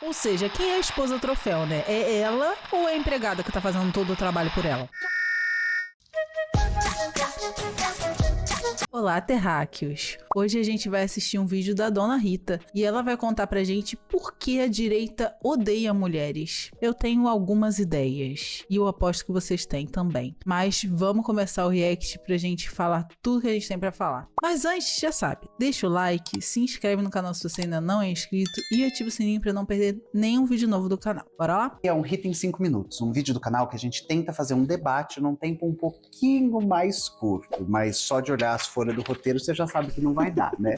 Ou seja, quem é a esposa troféu, né? É ela ou é a empregada que tá fazendo todo o trabalho por ela? Olá, terráqueos! Hoje a gente vai assistir um vídeo da Dona Rita e ela vai contar pra gente por que a direita odeia mulheres. Eu tenho algumas ideias e eu aposto que vocês têm também. Mas vamos começar o react pra gente falar tudo que a gente tem pra falar. Mas antes, já sabe, deixa o like, se inscreve no canal se você ainda não é inscrito e ativa o sininho pra não perder nenhum vídeo novo do canal. Bora lá? É um Rita em 5 minutos, um vídeo do canal que a gente tenta fazer um debate num tempo um pouquinho mais curto, mas só de olhar as folhas do roteiro você já sabe que não vai dar, né?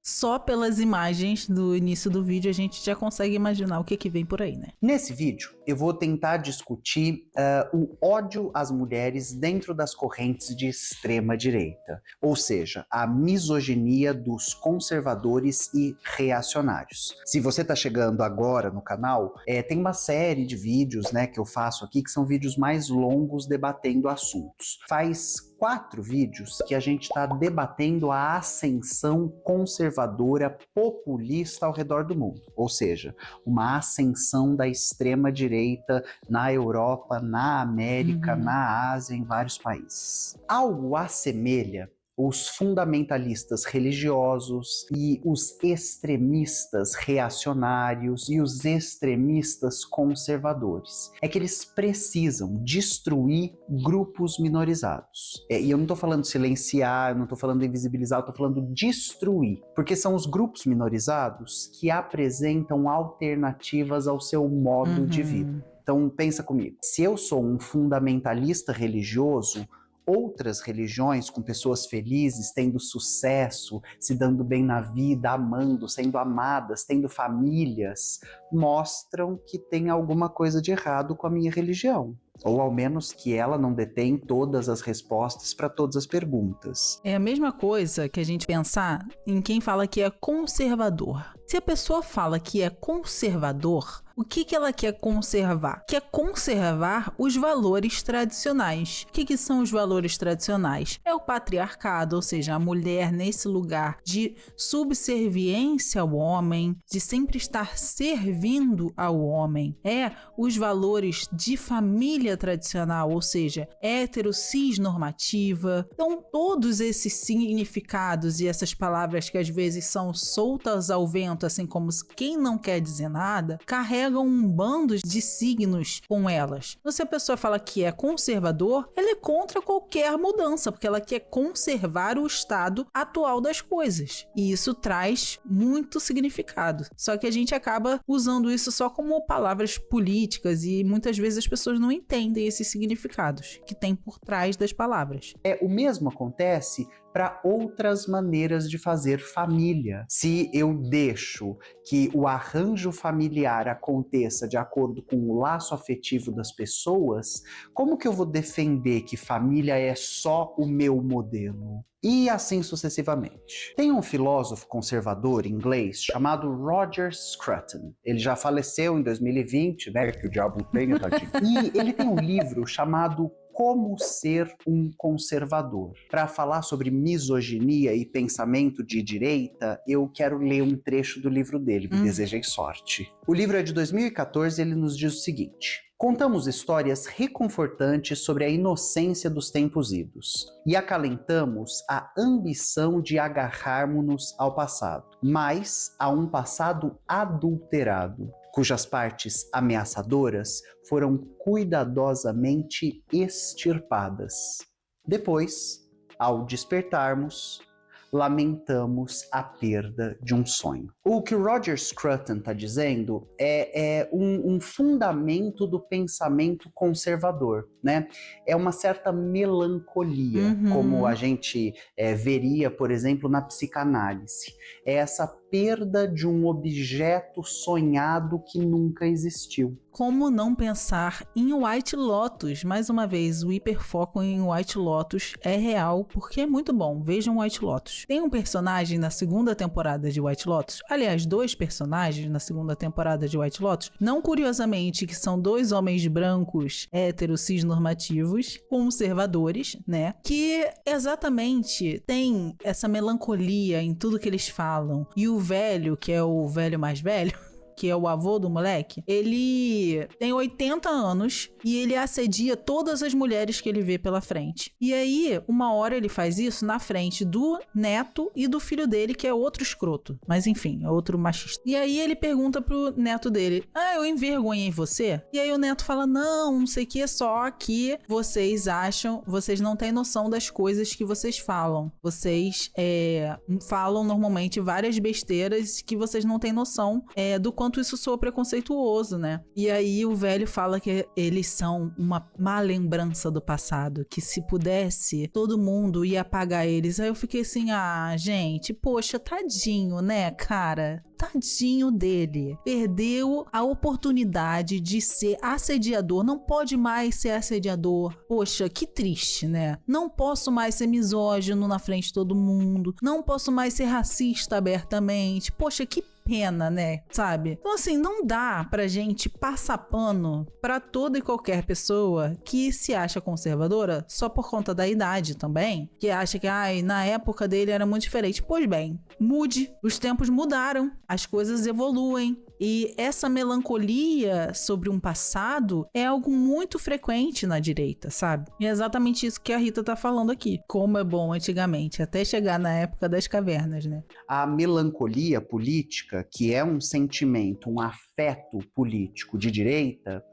Só pelas imagens do início do vídeo a gente já consegue imaginar o que vem por aí, né? Nesse vídeo eu vou tentar discutir o ódio às mulheres dentro das correntes de extrema direita, ou seja, a misoginia dos conservadores e reacionários. Se você está chegando agora no canal, tem uma série de vídeos, né, que eu faço aqui que são vídeos mais longos debatendo assuntos. Faz 4 vídeos que a gente está debatendo a ascensão conservadora populista ao redor do mundo, ou seja, uma ascensão da extrema-direita na Europa, na América, na Ásia, em vários países. Algo assemelha os fundamentalistas religiosos e os extremistas reacionários e os extremistas conservadores. É que eles precisam destruir grupos minorizados. E eu não tô falando silenciar, eu não tô falando invisibilizar, eu tô falando destruir. Porque são os grupos minorizados que apresentam alternativas ao seu modo de vida. Então pensa comigo, se eu sou um fundamentalista religioso, outras religiões com pessoas felizes, tendo sucesso, se dando bem na vida, amando, sendo amadas, tendo famílias, mostram que tem alguma coisa de errado com a minha religião. Ou ao menos que ela não detém todas as respostas para todas as perguntas. É a mesma coisa que a gente pensar em quem fala que é conservador. Se a pessoa fala que é conservador, o que ela quer conservar? Quer conservar os valores tradicionais. O que são os valores tradicionais? É o patriarcado, ou seja, a mulher nesse lugar de subserviência ao homem, de sempre estar servindo ao homem. É os valores de família tradicional, ou seja, hétero, cis normativa. Então, todos esses significados e essas palavras que às vezes são soltas ao vento, assim como quem não quer dizer nada, carregam um bando de signos com elas. Então, se a pessoa fala que é conservador, ela é contra qualquer mudança, porque ela quer conservar o estado atual das coisas. E isso traz muito significado. Só que a gente acaba usando isso só como palavras políticas e muitas vezes as pessoas não entendem esses significados que tem por trás das palavras. O mesmo acontece para outras maneiras de fazer família. Se eu deixo que o arranjo familiar aconteça de acordo com o laço afetivo das pessoas, como que eu vou defender que família é só o meu modelo? E assim sucessivamente. Tem um filósofo conservador inglês chamado Roger Scruton. Ele já faleceu em 2020, né? Que o diabo tenha, tadinho. E ele tem um livro chamado Como Ser um Conservador. Para falar sobre misoginia e pensamento de direita, eu quero ler um trecho do livro dele, me desejei sorte. O livro é de 2014 e ele nos diz o seguinte: contamos histórias reconfortantes sobre a inocência dos tempos idos e acalentamos a ambição de agarrarmos-nos ao passado, mas a um passado adulterado, cujas partes ameaçadoras foram cuidadosamente extirpadas. Depois, ao despertarmos, lamentamos a perda de um sonho. O que o Roger Scruton está dizendo é um fundamento do pensamento conservador, né? É uma certa melancolia, como a gente veria, por exemplo, na psicanálise. É essa perda de um objeto sonhado que nunca existiu. como não pensar em White Lotus? Mais uma vez, o hiperfoco em White Lotus é real, porque é muito bom. Vejam White Lotus. Tem um personagem na segunda temporada de White Lotus, aliás, 2 personagens na segunda temporada de White Lotus, não curiosamente, que são 2 homens brancos, héteros, cisnormativos, conservadores, né? Que exatamente tem essa melancolia em tudo que eles falam. E o velho, que é o velho mais velho, que é o avô do moleque, ele tem 80 anos e ele assedia todas as mulheres que ele vê pela frente. E aí, uma hora ele faz isso na frente do neto e do filho dele, que é outro escroto. Mas enfim, é outro machista. E aí ele pergunta pro neto dele, eu envergonhei você? E aí o neto fala, não sei o que, só que vocês não têm noção das coisas que vocês falam. Vocês falam normalmente várias besteiras que vocês não têm noção do quanto isso soa preconceituoso, né? E aí o velho fala que eles são uma má lembrança do passado, que se pudesse, todo mundo ia apagar eles. Aí eu fiquei assim, gente, poxa, tadinho, né, cara? Tadinho dele. Perdeu a oportunidade de ser assediador. Não pode mais ser assediador. Poxa, que triste, né? Não posso mais ser misógino na frente de todo mundo. Não posso mais ser racista abertamente. Poxa, que pena, né? Sabe? Então, assim, não dá pra gente passar pano pra toda e qualquer pessoa que se acha conservadora só por conta da idade também, que acha que, na época dele era muito diferente. Pois bem, mude. Os tempos mudaram, as coisas evoluem. E essa melancolia sobre um passado é algo muito frequente na direita, sabe? E é exatamente isso que a Rita tá falando aqui. Como é bom antigamente, até chegar na época das cavernas, né? A melancolia política, que é um sentimento, um afeto político de direita,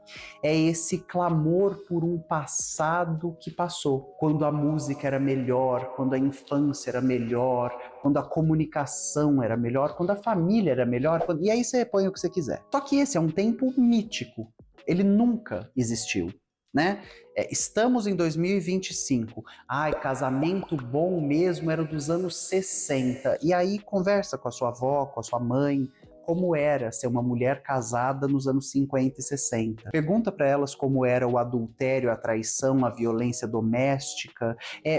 é esse clamor por um passado que passou. Quando a música era melhor, quando a infância era melhor, quando a comunicação era melhor, quando a família era melhor, e aí você põe o que você quiser. Só que esse é um tempo mítico. Ele nunca existiu, né? Estamos em 2025. Casamento bom mesmo era dos anos 60. E aí conversa com a sua avó, com a sua mãe, como era ser uma mulher casada nos anos 50 e 60. Pergunta para elas como era o adultério, a traição, a violência doméstica.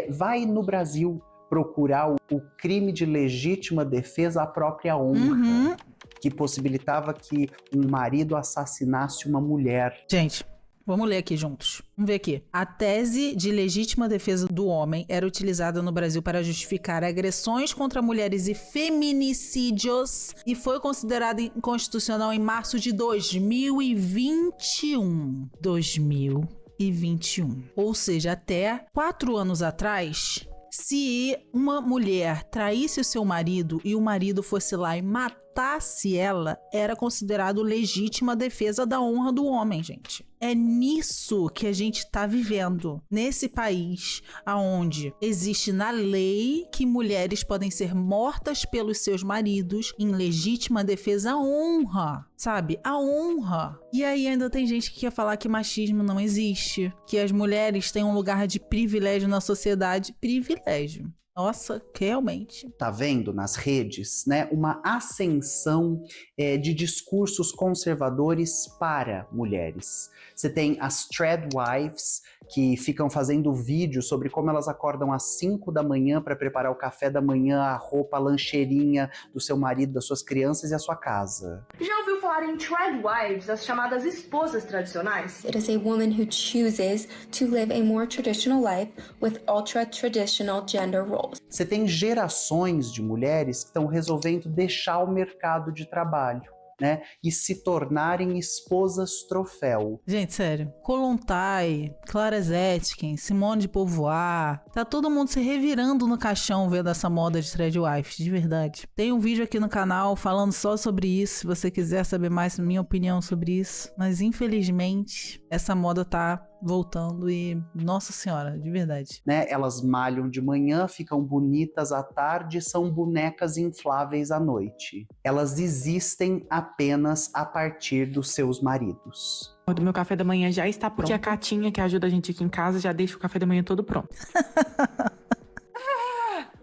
Vai no Brasil procurar o crime de legítima defesa à própria honra, que possibilitava que um marido assassinasse uma mulher. Gente, vamos ler aqui juntos. Vamos ver aqui. A tese de legítima defesa do homem era utilizada no Brasil para justificar agressões contra mulheres e feminicídios e foi considerada inconstitucional em março de 2021. 2021. Ou seja, até 4 anos atrás, se uma mulher traísse o seu marido e o marido fosse lá e matasse ela, era considerado legítima defesa da honra do homem, gente. É nisso que a gente tá vivendo. Nesse país onde existe na lei que mulheres podem ser mortas pelos seus maridos em legítima defesa à honra, sabe? A honra. E aí ainda tem gente que quer falar que machismo não existe, que as mulheres têm um lugar de privilégio na sociedade. Privilégio. Nossa, realmente. Tá vendo nas redes, né, uma ascensão de discursos conservadores para mulheres. Você tem as Threadwives, que ficam fazendo vídeos sobre como elas acordam às 5 da manhã para preparar o café da manhã, a roupa, a lancheirinha do seu marido, das suas crianças e a sua casa. Já ouviu falar em Threadwives, as chamadas esposas tradicionais? It is a woman who chooses to live a more traditional life with ultra-traditional gender roles. Você tem gerações de mulheres que estão resolvendo deixar o mercado de trabalho, né, e se tornarem esposas troféu. Gente, sério. Kollontai, Clara Zetkin, Simone de Beauvoir, tá todo mundo se revirando no caixão vendo essa moda de Threadwives, de verdade. Tem um vídeo aqui no canal falando só sobre isso, se você quiser saber mais minha opinião sobre isso. Mas infelizmente, essa moda tá voltando e, nossa senhora, de verdade. Né, elas malham de manhã, ficam bonitas à tarde, são bonecas infláveis à noite. Elas existem apenas a partir dos seus maridos. O meu café da manhã já está pronto. Porque a Catinha, que ajuda a gente aqui em casa, já deixa o café da manhã todo pronto.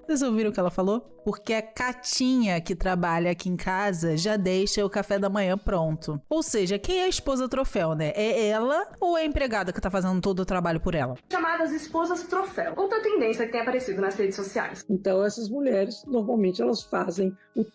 Vocês ouviram o que ela falou? Porque a Catinha que trabalha aqui em casa já deixa o café da manhã pronto. Ou seja, quem é a esposa troféu, né? É ela ou é a empregada que tá fazendo todo o trabalho por ela? Chamadas esposas troféu. Outra tendência que tem aparecido nas redes sociais. Então, essas mulheres, normalmente, elas fazem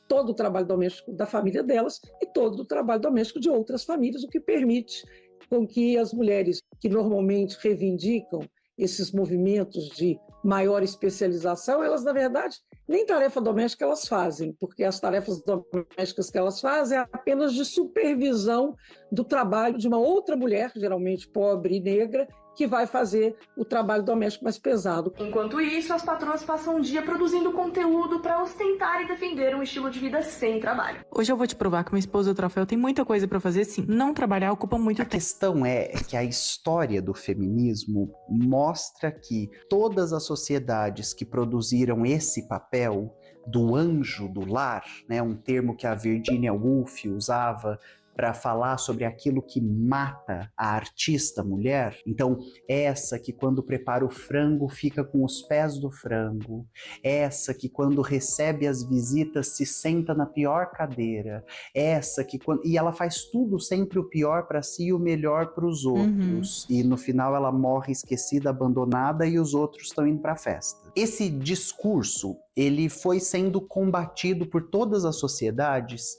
todo o trabalho doméstico da família delas e todo o trabalho doméstico de outras famílias, o que permite com que as mulheres que normalmente reivindicam esses movimentos de maior especialização, elas, na verdade, nem tarefa doméstica elas fazem, porque as tarefas domésticas que elas fazem é apenas de supervisão do trabalho de uma outra mulher, geralmente pobre e negra, que vai fazer o trabalho doméstico mais pesado. Enquanto isso, as patroas passam um dia produzindo conteúdo para ostentar e defender um estilo de vida sem trabalho. Hoje eu vou te provar que uma esposa troféu tem muita coisa pra fazer, sim. Não trabalhar ocupa muito A tempo. questão é que a história do feminismo mostra que todas as sociedades que produziram esse papel do anjo do lar, né, um termo que a Virginia Woolf usava para falar sobre aquilo que mata a artista mulher. Então, essa que quando prepara o frango fica com os pés do frango, essa que quando recebe as visitas se senta na pior cadeira, essa que quando... E ela faz tudo sempre o pior para si e o melhor para os outros. E no final ela morre esquecida, abandonada e os outros estão indo para a festa. Esse discurso, ele foi sendo combatido por todas as sociedades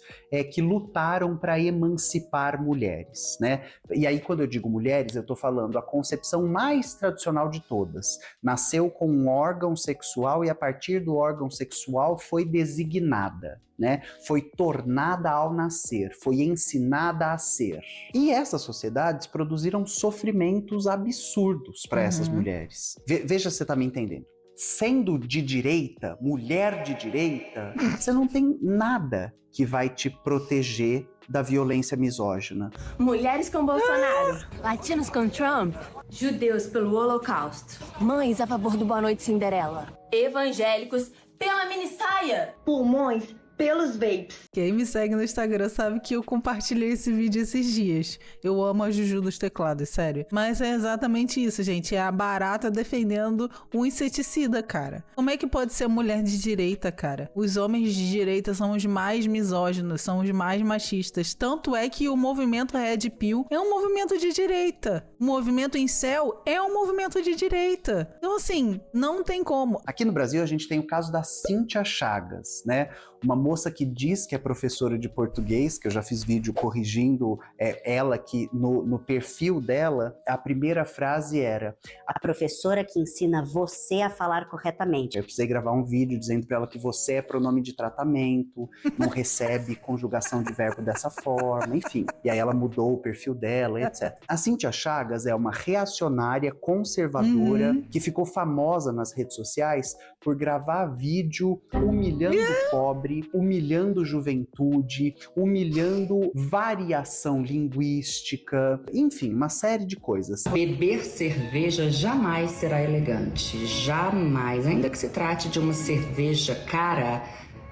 que lutaram para emancipar mulheres, né? E aí, quando eu digo mulheres, eu estou falando a concepção mais tradicional de todas. Nasceu com um órgão sexual e a partir do órgão sexual foi designada, né? Foi tornada ao nascer, foi ensinada a ser. E essas sociedades produziram sofrimentos absurdos para essas mulheres. Veja se você está me entendendo. Sendo de direita, mulher de direita, você não tem nada que vai te proteger da violência misógina. Mulheres com Bolsonaro, latinos com Trump, judeus pelo Holocausto, mães a favor do Boa Noite Cinderela, evangélicos pela minissaia, Pulmões pelos vapes. Quem me segue no Instagram sabe que eu compartilhei esse vídeo esses dias. Eu amo a Juju dos teclados, sério. Mas é exatamente isso, gente. É a barata defendendo um inseticida, cara. Como é que pode ser mulher de direita, cara? Os homens de direita são os mais misóginos, são os mais machistas. Tanto é que o movimento Red Pill é um movimento de direita. O movimento Incel é um movimento de direita. Então, assim, não tem como. Aqui no Brasil, a gente tem o caso da Cíntia Chagas, né? Uma moça que diz que é professora de português, que eu já fiz vídeo corrigindo ela, que no perfil dela, a primeira frase era: a professora que ensina você a falar corretamente. eu precisei gravar um vídeo dizendo para ela que você é pronome de tratamento, não recebe conjugação de verbo dessa forma, enfim. E aí ela mudou o perfil dela, etc. A Cíntia Chagas é uma reacionária conservadora que ficou famosa nas redes sociais por gravar vídeo humilhando o pobre, humilhando juventude, humilhando variação linguística, enfim, uma série de coisas. Beber cerveja jamais será elegante, jamais, ainda que se trate de uma cerveja cara,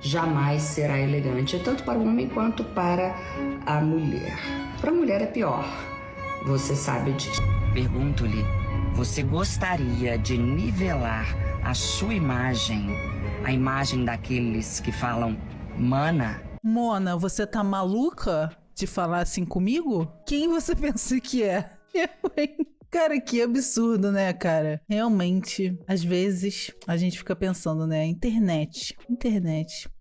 jamais será elegante, tanto para o homem quanto para a mulher. Para a mulher é pior, você sabe disso. Pergunto-lhe, você gostaria de nivelar a sua imagem, a imagem daqueles que falam mana? Mona, você tá maluca de falar assim comigo? Quem você pensa que é? Eu, hein? Cara, que absurdo, né, cara? Realmente, às vezes, a gente fica pensando, né? Internet.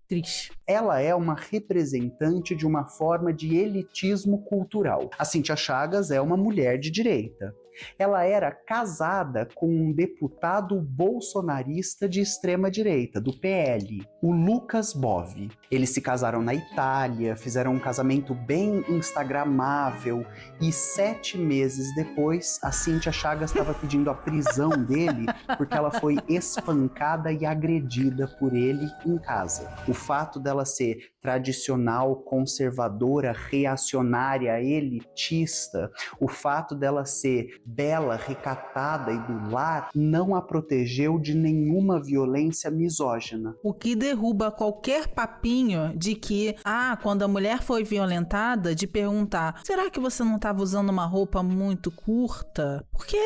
Triste. Ela é uma representante de uma forma de elitismo cultural. A Cíntia Chagas é uma mulher de direita. Ela era casada com um deputado bolsonarista de extrema-direita, do PL, o Lucas Bove. Eles se casaram na Itália, fizeram um casamento bem instagramável e 7 meses depois, a Cíntia Chagas estava pedindo a prisão dele porque ela foi espancada e agredida por ele em casa. O fato dela ser tradicional, conservadora, reacionária, elitista, o fato dela ser bela, recatada e do lar não a protegeu de nenhuma violência misógina. O que derruba qualquer papinho de que, quando a mulher foi violentada, de perguntar, será que você não estava usando uma roupa muito curta? Porque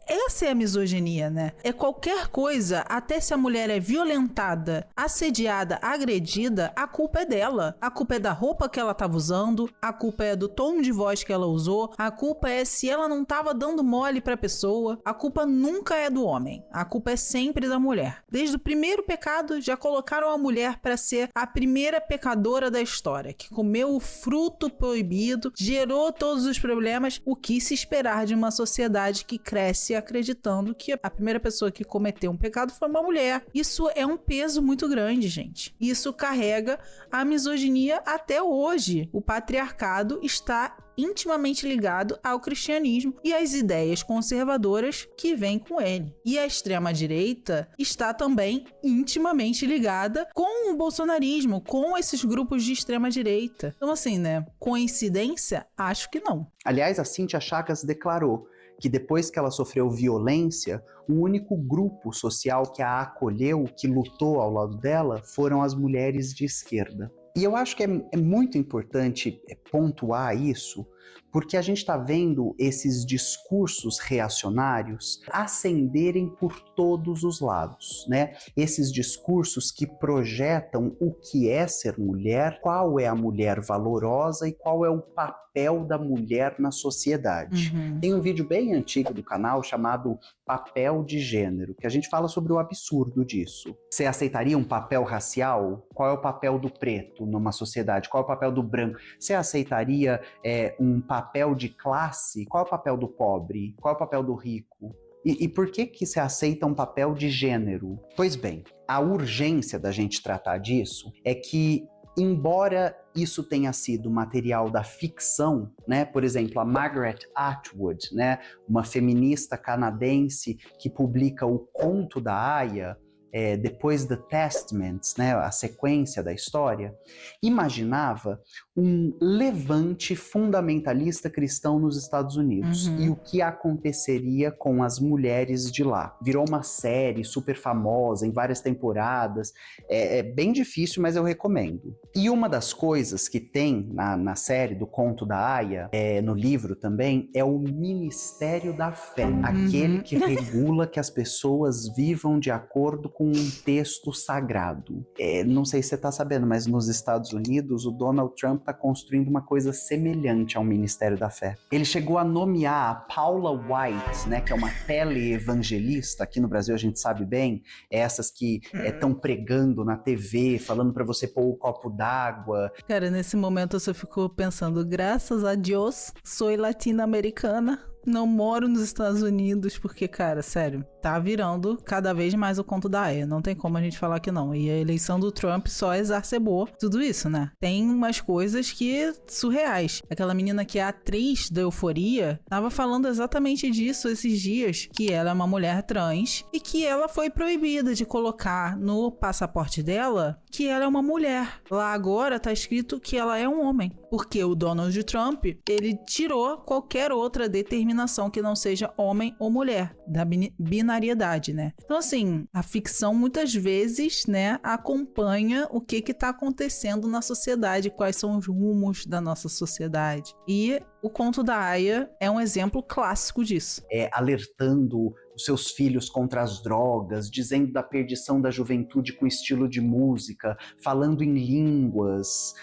essa é a misoginia, né? É qualquer coisa, até se a mulher é violentada, assediada, agredida, a culpa é dela. A culpa é da roupa que ela estava usando, a culpa é do tom de voz que ela usou, a culpa é se ela não estava dando mole pra pessoa. A culpa nunca é do homem, a culpa é sempre da mulher. Desde o primeiro pecado, já colocaram a mulher para ser a primeira pecadora da história, que comeu o fruto proibido, gerou todos os problemas. O que se esperar de uma sociedade que cresce acreditando que a primeira pessoa que cometeu um pecado foi uma mulher? Isso é um peso muito grande, gente. Isso carrega a misoginia até hoje. O patriarcado está intimamente ligado ao cristianismo e às ideias conservadoras que vêm com ele. E a extrema-direita está também intimamente ligada com o bolsonarismo, com esses grupos de extrema-direita. Então, assim, né? Coincidência? Acho que não. Aliás, a Cíntia Chagas declarou que depois que ela sofreu violência, o único grupo social que a acolheu, que lutou ao lado dela, foram as mulheres de esquerda. E eu acho que é muito importante pontuar isso, porque a gente está vendo esses discursos reacionários ascenderem por todos os lados, né? Esses discursos que projetam o que é ser mulher, qual é a mulher valorosa e qual é o papel da mulher na sociedade. Tem um vídeo bem antigo do canal chamado Papel de Gênero, que a gente fala sobre o absurdo disso. Você aceitaria um papel racial? Qual é o papel do preto numa sociedade? Qual é o papel do branco? Você aceitaria um papel de classe? Qual é o papel do pobre? Qual é o papel do rico? E por que se aceita um papel de gênero? Pois bem, a urgência da gente tratar disso é que, embora isso tenha sido material da ficção, né? Por exemplo, a Margaret Atwood, né? Uma feminista canadense que publica o Conto da Aia, depois The Testaments, né, a sequência da história, imaginava um levante fundamentalista cristão nos Estados Unidos e o que aconteceria com as mulheres de lá. Virou uma série super famosa, em várias temporadas, é bem difícil, mas eu recomendo. E uma das coisas que tem na série do Conto da Aia, no livro também, é o Ministério da Fé, aquele que regula que as pessoas vivam de acordo com um texto sagrado. Não sei se você está sabendo, mas nos Estados Unidos o Donald Trump está construindo uma coisa semelhante ao Ministério da Fé. Ele chegou a nomear a Paula White, né, que é uma teleevangelista, aqui no Brasil a gente sabe bem, essas que estão pregando na TV, falando para você pôr o copo d'água. Cara, nesse momento eu só fico pensando, graças a Deus, sou latino-americana. Não moro nos Estados Unidos, porque, cara, sério, tá virando cada vez mais o Conto da Aia. Não tem como a gente falar que não. E a eleição do Trump só exacerbou tudo isso, né? Tem umas coisas que surreais. Aquela menina que é atriz da Euforia tava falando exatamente disso esses dias, que ela é uma mulher trans e que ela foi proibida de colocar no passaporte dela que ela é uma mulher. Lá agora tá escrito que ela é um homem, porque o Donald Trump, ele tirou qualquer outra determinação que não seja homem ou mulher, da binariedade, né? Então, assim, a ficção muitas vezes, né, acompanha o que tá acontecendo na sociedade, quais são os rumos da nossa sociedade. E o Conto da Aia é um exemplo clássico disso. Alertando os seus filhos contra as drogas, dizendo da perdição da juventude com estilo de música, falando em línguas.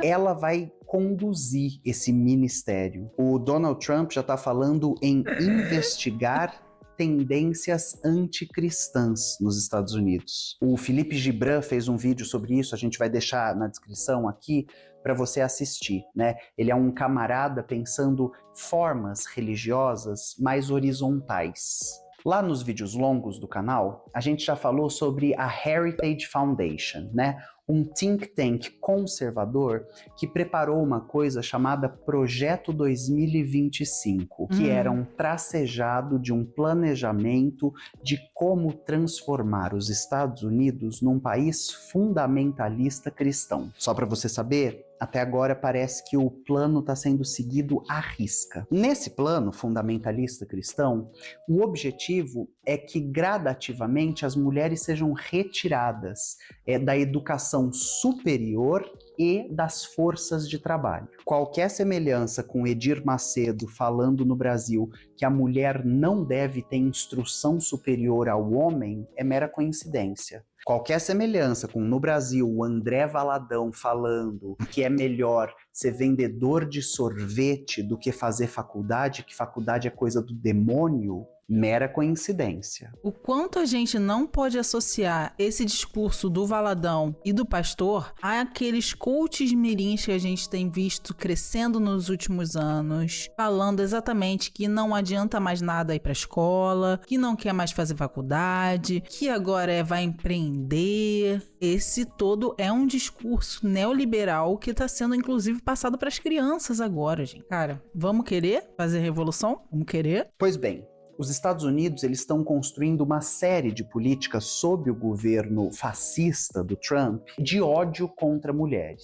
Ela vai conduzir esse ministério. O Donald Trump já está falando em investigar tendências anticristãs nos Estados Unidos. O Felipe Gibran fez um vídeo sobre isso, a gente vai deixar na descrição aqui para você assistir, né? Ele é um camarada pensando formas religiosas mais horizontais. Lá nos vídeos longos do canal, a gente já falou sobre a Heritage Foundation, né? um think tank conservador que preparou uma coisa chamada Projeto 2025, que era um tracejado de um planejamento de como transformar os Estados Unidos num país fundamentalista cristão. Só para você saber, até agora parece que o plano está sendo seguido à risca. Nesse plano fundamentalista cristão, o objetivo é que gradativamente as mulheres sejam retiradas da educação superior e das forças de trabalho. Qualquer semelhança com Edir Macedo falando no Brasil que a mulher não deve ter instrução superior ao homem é mera coincidência. Qualquer semelhança com, no Brasil, o André Valadão falando que é melhor ser vendedor de sorvete do que fazer faculdade, que faculdade é coisa do demônio, mera coincidência. O quanto a gente não pode associar esse discurso do Valadão e do pastor àqueles coaches mirins que a gente tem visto crescendo nos últimos anos, falando exatamente que não adianta mais nada ir pra escola, que não quer mais fazer faculdade, que agora vai empreender. Esse todo é um discurso neoliberal que tá sendo inclusive passado pras crianças agora, gente. Cara, vamos querer fazer revolução? Vamos querer? Pois bem, os Estados Unidos eles estão construindo uma série de políticas sob o governo fascista do Trump de ódio contra mulheres.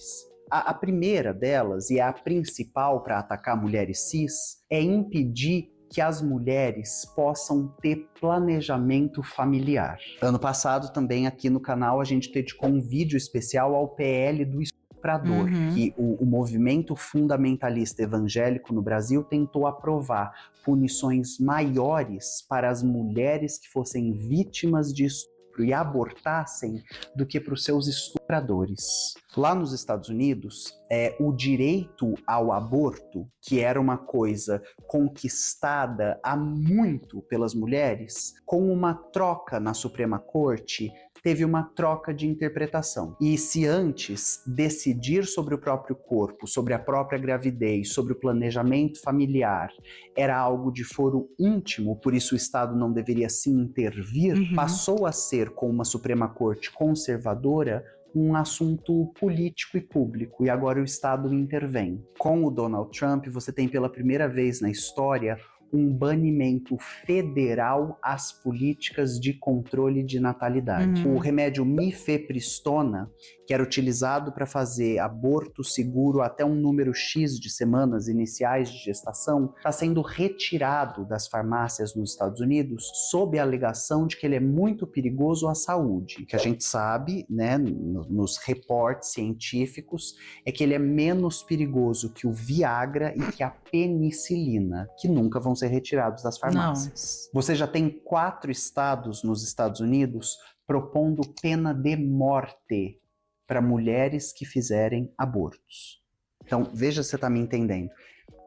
A primeira delas, e a principal para atacar mulheres cis, é impedir que as mulheres possam ter planejamento familiar. Ano passado também aqui no canal a gente dedicou um vídeo especial ao PL do estuprador, que o movimento fundamentalista evangélico no Brasil tentou aprovar punições maiores para as mulheres que fossem vítimas de estupro e abortassem do que para os seus estupradores. Lá nos Estados Unidos, o direito ao aborto, que era uma coisa conquistada há muito pelas mulheres, com uma troca na Suprema Corte, teve uma troca de interpretação. E se antes decidir sobre o próprio corpo, sobre a própria gravidez, sobre o planejamento familiar, era algo de foro íntimo, por isso o Estado não deveria se intervir, passou a ser, com uma Suprema Corte conservadora, um assunto político e público, e agora o Estado intervém. Com o Donald Trump, você tem pela primeira vez na história um banimento federal às políticas de controle de natalidade. O remédio mifepristona, que era utilizado para fazer aborto seguro até um número X de semanas iniciais de gestação, está sendo retirado das farmácias nos Estados Unidos sob a alegação de que ele é muito perigoso à saúde. O que a gente sabe, né, nos reportes científicos, é que ele é menos perigoso que o Viagra e que a penicilina, que nunca vão ser retirados das farmácias. Você já tem 4 estados nos Estados Unidos propondo pena de morte para mulheres que fizerem abortos. Então, veja se você está me entendendo.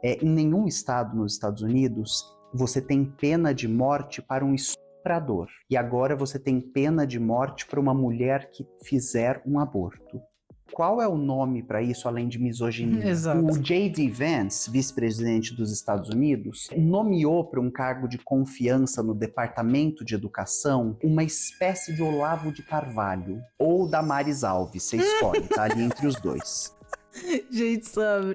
Em nenhum estado nos Estados Unidos você tem pena de morte para um estuprador. E agora você tem pena de morte para uma mulher que fizer um aborto. Qual é o nome para isso, além de misoginia? Exato. O J.D. Vance, vice-presidente dos Estados Unidos, nomeou para um cargo de confiança no Departamento de Educação uma espécie de Olavo de Carvalho ou Damares Alves, você escolhe, tá ali entre os dois. Gente,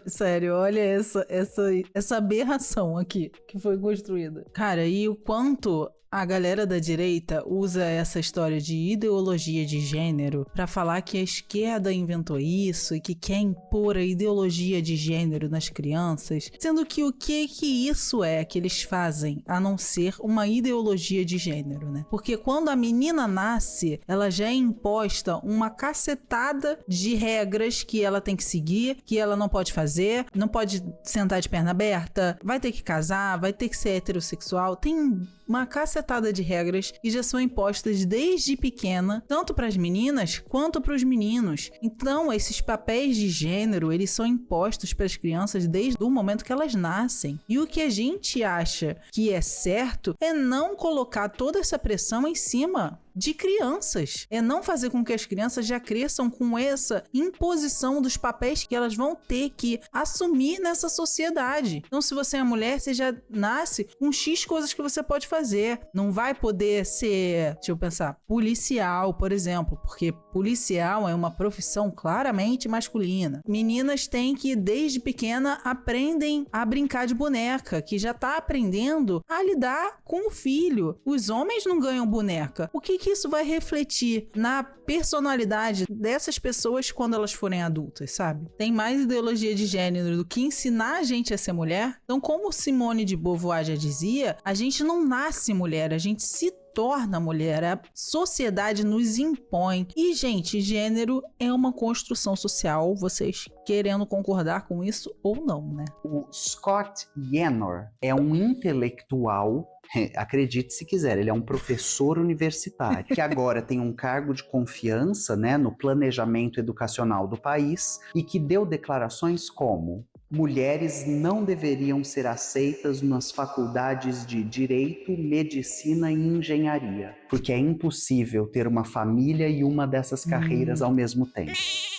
sério, olha essa aberração aqui que foi construída. Cara, e o quanto a galera da direita usa essa história de ideologia de gênero pra falar que a esquerda inventou isso e que quer impor a ideologia de gênero nas crianças, sendo que o que isso é que eles fazem a não ser uma ideologia de gênero, né? Porque quando a menina nasce, ela já é imposta uma cacetada de regras que ela tem que seguir, que ela não pode fazer, não pode sentar de perna aberta, vai ter que casar, vai ter que ser heterossexual, tem uma cacetada de regras que já são impostas desde pequena, tanto para as meninas quanto para os meninos. Então, esses papéis de gênero, eles são impostos para as crianças desde o momento que elas nascem. E o que a gente acha que é certo é não colocar toda essa pressão em cima de crianças. É não fazer com que as crianças já cresçam com essa imposição dos papéis que elas vão ter que assumir nessa sociedade. Então, se você é mulher, você já nasce com X coisas que você pode fazer. Não vai poder ser, deixa eu pensar, policial, por exemplo, porque policial é uma profissão claramente masculina. Meninas têm que, desde pequena, aprendem a brincar de boneca, que já tá aprendendo a lidar com o filho. Os homens não ganham boneca. O que isso vai refletir na personalidade dessas pessoas quando elas forem adultas, sabe? Tem mais ideologia de gênero do que ensinar a gente a ser mulher. Então, como Simone de Beauvoir já dizia, a gente não nasce mulher, a gente se torna mulher, a sociedade nos impõe. E, gente, gênero é uma construção social, vocês querendo concordar com isso ou não, né? O Scott Yenor é um intelectual, acredite se quiser, ele é um professor universitário, que agora tem um cargo de confiança, né, no planejamento educacional do país e que deu declarações como: mulheres não deveriam ser aceitas nas faculdades de Direito, Medicina e Engenharia, porque é impossível ter uma família e uma dessas carreiras ao mesmo tempo.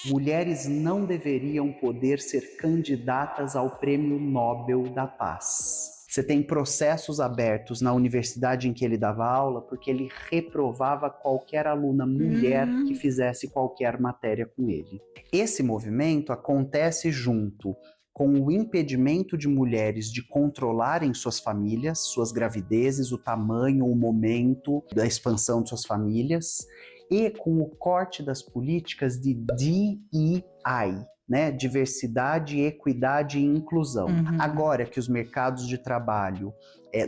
Mulheres não deveriam poder ser candidatas ao Prêmio Nobel da Paz. Você tem processos abertos na universidade em que ele dava aula porque ele reprovava qualquer aluna mulher que fizesse qualquer matéria com ele. Esse movimento acontece junto com o impedimento de mulheres de controlarem suas famílias, suas gravidezes, o tamanho, o momento da expansão de suas famílias, e com o corte das políticas de DEI, né? Diversidade, equidade e inclusão. Agora que os mercados de trabalho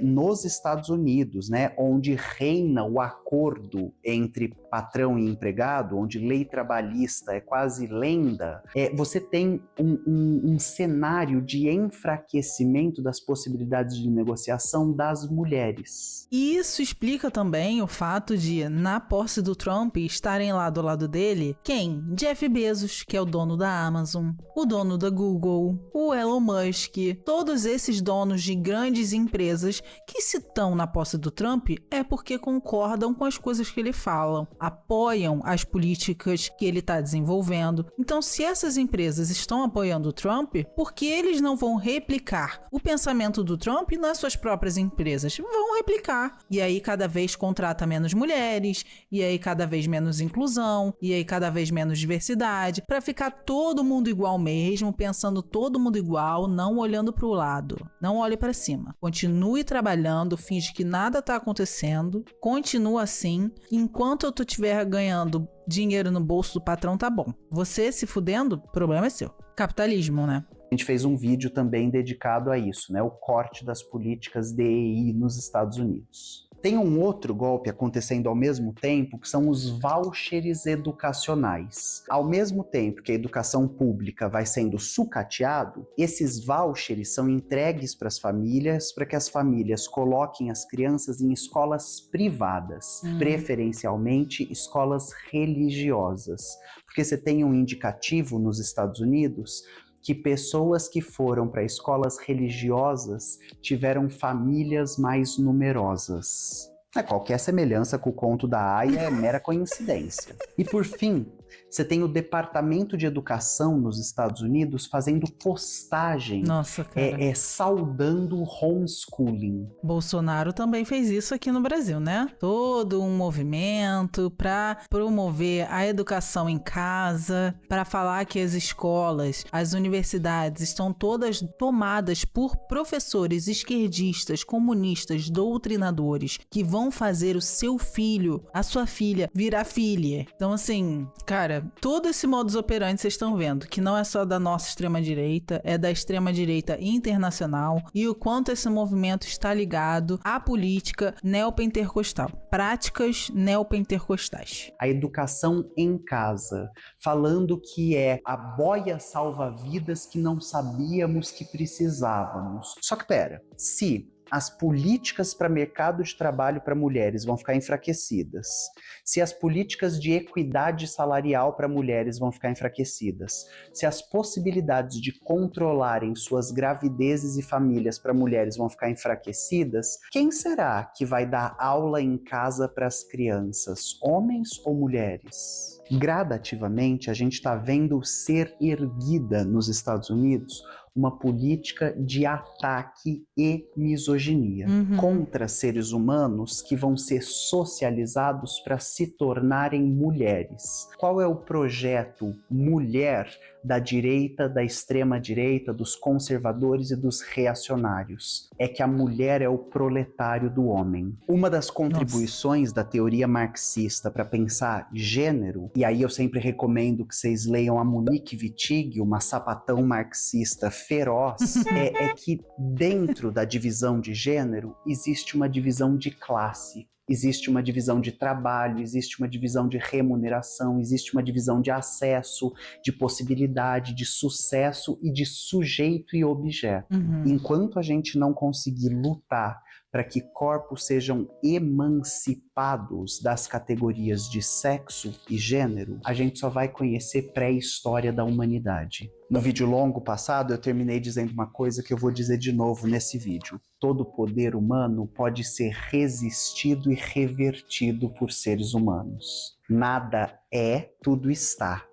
nos Estados Unidos, né, onde reina o acordo entre patrão e empregado, onde lei trabalhista é quase lenda, você tem um cenário de enfraquecimento das possibilidades de negociação das mulheres. E isso explica também o fato de, na posse do Trump, estarem lá do lado dele, quem? Jeff Bezos, que é o dono da Amazon, o dono da Google, o Elon Musk, todos esses donos de grandes empresas que se estão na posse do Trump é porque concordam com as coisas que ele fala, apoiam as políticas que ele está desenvolvendo. Então, se essas empresas estão apoiando o Trump, por que eles não vão replicar o pensamento do Trump nas suas próprias empresas? Vão replicar. E aí cada vez contrata menos mulheres, e aí cada vez menos inclusão, e aí cada vez menos diversidade, para ficar todo mundo igual mesmo, pensando todo mundo igual, não olhando para o lado. Não olhe para cima. Continue trabalhando, finge que nada tá acontecendo, continua assim. Enquanto eu estiver ganhando dinheiro no bolso do patrão, tá bom. Você se fudendo, o problema é seu. Capitalismo, né? A gente fez um vídeo também dedicado a isso, né? O corte das políticas DEI nos Estados Unidos. Tem um outro golpe acontecendo ao mesmo tempo, que são os vouchers educacionais. Ao mesmo tempo que a educação pública vai sendo sucateado, esses vouchers são entregues para as famílias, para que as famílias coloquem as crianças em escolas privadas, preferencialmente escolas religiosas. Porque você tem um indicativo nos Estados Unidos que pessoas que foram para escolas religiosas tiveram famílias mais numerosas. Qualquer semelhança com o conto da Aya é mera coincidência. E por fim, você tem o Departamento de Educação nos Estados Unidos fazendo postagem, saudando o homeschooling. Bolsonaro também fez isso aqui no Brasil, né? Todo um movimento para promover a educação em casa, para falar que as escolas, as universidades estão todas tomadas por professores esquerdistas, comunistas, doutrinadores, que vão fazer o seu filho, a sua filha, virar filha. Então, assim, cara, todo esse modus operandi vocês estão vendo, que não é só da nossa extrema-direita, é da extrema-direita internacional, e o quanto esse movimento está ligado à política neopentecostal, práticas neopentecostais. A educação em casa, falando que é a boia salva-vidas que não sabíamos que precisávamos. Só que pera, se as políticas para mercado de trabalho para mulheres vão ficar enfraquecidas, se as políticas de equidade salarial para mulheres vão ficar enfraquecidas, se as possibilidades de controlarem suas gravidezes e famílias para mulheres vão ficar enfraquecidas, quem será que vai dar aula em casa para as crianças, homens ou mulheres? Gradativamente, a gente está vendo ser erguida nos Estados Unidos uma política de ataque e misoginia contra seres humanos que vão ser socializados para se tornarem mulheres. Qual é o projeto mulher da direita, da extrema-direita, dos conservadores e dos reacionários? É que a mulher é o proletário do homem. Uma das contribuições da teoria marxista para pensar gênero, e aí eu sempre recomendo que vocês leiam a Monique Wittig, uma sapatão marxista feroz, é que dentro da divisão de gênero existe uma divisão de classe. Existe uma divisão de trabalho, existe uma divisão de remuneração, existe uma divisão de acesso, de possibilidade, de sucesso e de sujeito e objeto. Enquanto a gente não conseguir lutar para que corpos sejam emancipados das categorias de sexo e gênero, a gente só vai conhecer pré-história da humanidade. No vídeo longo passado, eu terminei dizendo uma coisa que eu vou dizer de novo nesse vídeo. Todo poder humano pode ser resistido e revertido por seres humanos. Nada é, tudo está.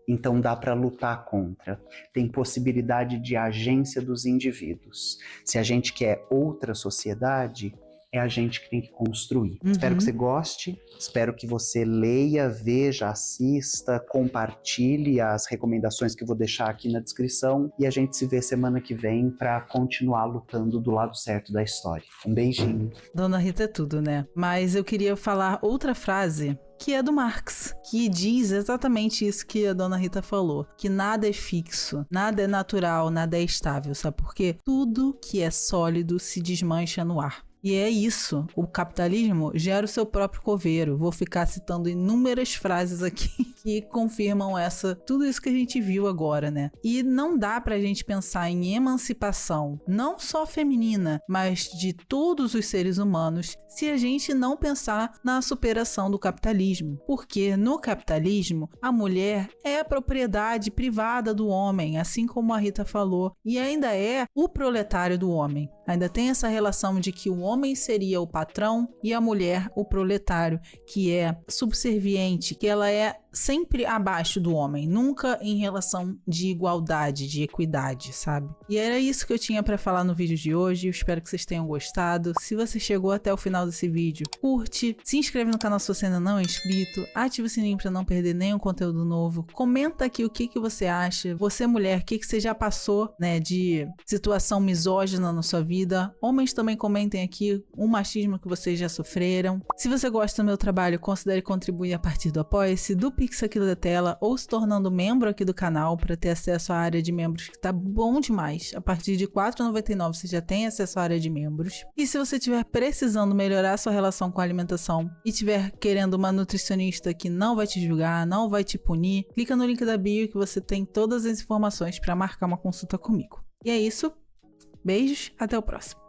Então dá para lutar contra. Tem possibilidade de agência dos indivíduos. Se a gente quer outra sociedade, é a gente que tem que construir. Espero que você goste, espero que você leia, veja, assista, compartilhe as recomendações que eu vou deixar aqui na descrição e a gente se vê semana que vem para continuar lutando do lado certo da história. Um beijinho. Dona Rita é tudo, né? Mas eu queria falar outra frase que é do Marx, que diz exatamente isso que a Dona Rita falou, que nada é fixo, nada é natural, nada é estável, sabe por quê? Tudo que é sólido se desmancha no ar. E é isso, o capitalismo gera o seu próprio coveiro. Vou ficar citando inúmeras frases aqui que confirmam tudo isso que a gente viu agora, né? E não dá pra gente pensar em emancipação, não só feminina, mas de todos os seres humanos, se a gente não pensar na superação do capitalismo. Porque no capitalismo, a mulher é a propriedade privada do homem, assim como a Rita falou, e ainda é o proletário do homem. Ainda tem essa relação de que o homem seria o patrão e a mulher o proletário, que é subserviente, que ela é sempre abaixo do homem, nunca em relação de igualdade, de equidade, sabe? E era isso que eu tinha pra falar no vídeo de hoje. Eu espero que vocês tenham gostado. Se você chegou até o final desse vídeo, curte, se inscreve no canal se você ainda não é inscrito, ativa o sininho pra não perder nenhum conteúdo novo, comenta aqui o que você acha, você mulher, o que você já passou, né, de situação misógina na sua vida. Homens também comentem aqui o machismo que vocês já sofreram. Se você gosta do meu trabalho, considere contribuir a partir do Apoia-se, do Pix aqui da tela ou se tornando membro aqui do canal para ter acesso à área de membros, que tá bom demais. A partir de R$ 4,99 você já tem acesso à área de membros. E se você estiver precisando melhorar sua relação com a alimentação e estiver querendo uma nutricionista que não vai te julgar, não vai te punir, clica no link da bio que você tem todas as informações para marcar uma consulta comigo. E é isso. Beijos, até o próximo.